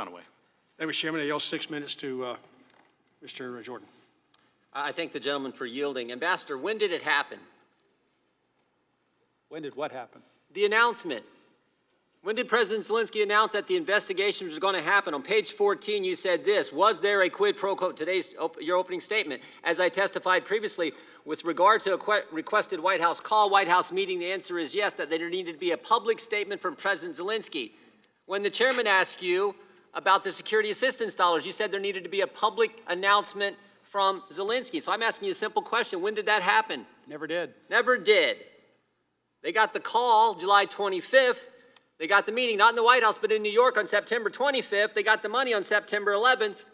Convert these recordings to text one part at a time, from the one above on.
Conaway. Thank you, Mr. Chairman. I yield 6 minutes to Mr. Jordan. I thank the gentleman for yielding. Ambassador, when did it happen? When did what happen? The announcement. When did President Zelensky announce that the investigation was going to happen? On page 14, you said this: was there a quid pro quo? Today's your opening statement. As I testified previously, with regard to a requested White House call, White House meeting, the answer is yes, that there needed to be a public statement from President Zelensky. When the chairman asked you about the security assistance dollars, you said there needed to be a public announcement from Zelensky. So I'm asking you a simple question. When did that happen? Never did. Never did. They got the call July 25th. They got the meeting, not in the White House, but in New York on September 25th. They got the money on September 11th.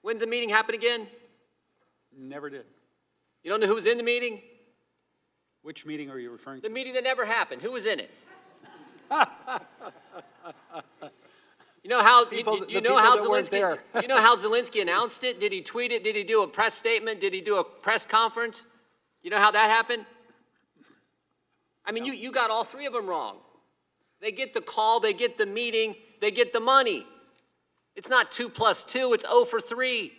When did the meeting happen again? Never did. You don't know who was in the meeting? Which meeting are you referring to? The meeting that never happened. Who was in it? You know how you know how Zelensky announced it? Did he tweet it? Did he do a press statement? Did he do a press conference? You know how that happened? I mean, you got all three of them wrong. They get the call, they get the meeting, they get the money. It's not 2 + 2, it's 0 for 3.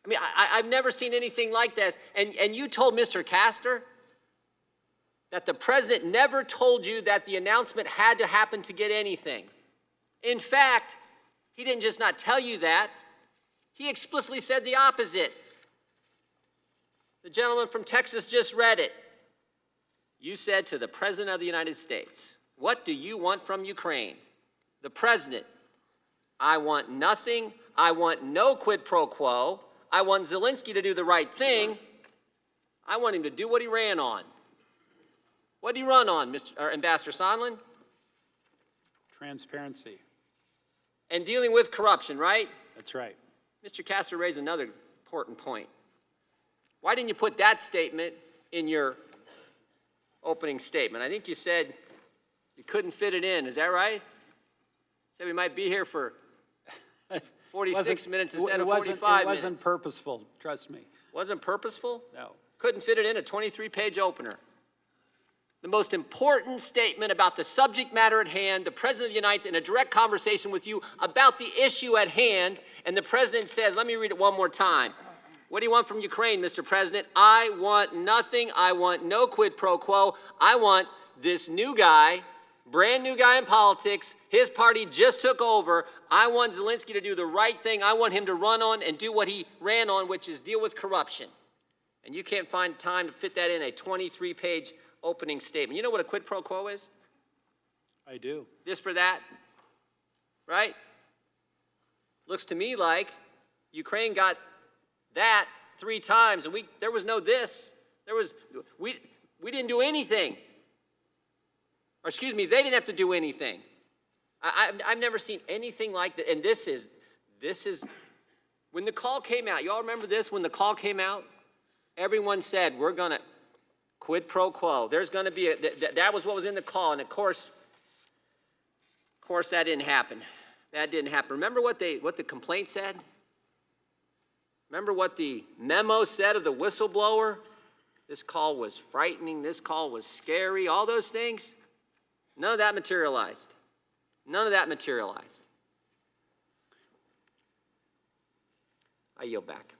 I mean, I've never seen anything like this. And you told Mr. Castor that the president never told you that the announcement had to happen to get anything. In fact, he didn't just not tell you that, he explicitly said the opposite. The gentleman from Texas just read it. You said to the President of the United States, "What do you want from Ukraine?" The President, "I want nothing. I want no quid pro quo. I want Zelensky to do the right thing. I want him to do what he ran on." What did he run on, Ambassador Sondland? Transparency. And dealing with corruption, right? That's right. Mr. Castor raised another important point. Why didn't you put that statement in your opening statement? I think you said you couldn't fit it in. Is that right? Said we might be here for 46 minutes instead of 45 minutes. It wasn't purposeful, trust me. Wasn't purposeful? No. Couldn't fit it in a 23-page opener. The most important statement about the subject matter at hand, the President of the United States in a direct conversation with you about the issue at hand, and the President says, let me read it one more time. What do you want from Ukraine, Mr. President? I want nothing. I want no quid pro quo. I want this new guy, brand new guy in politics. His party just took over. I want Zelensky to do the right thing. I want him to run on and do what he ran on, which is deal with corruption. And you can't find time to fit that in a 23-page opening statement. You know what a quid pro quo is? I do. This for that, right? Looks to me like Ukraine got that 3 times, and there was no this. We didn't do anything. Or excuse me, they didn't have to do anything. I've never seen anything like that. And this is when the call came out. Y'all remember this? When the call came out, everyone said we're gonna quid pro quo. There's gonna be that was what was in the call, and of course that didn't happen. That didn't happen. Remember what the complaint said? Remember what the memo said of the whistleblower? This call was frightening. This call was scary. All those things. None of that materialized. None of that materialized. I yield back.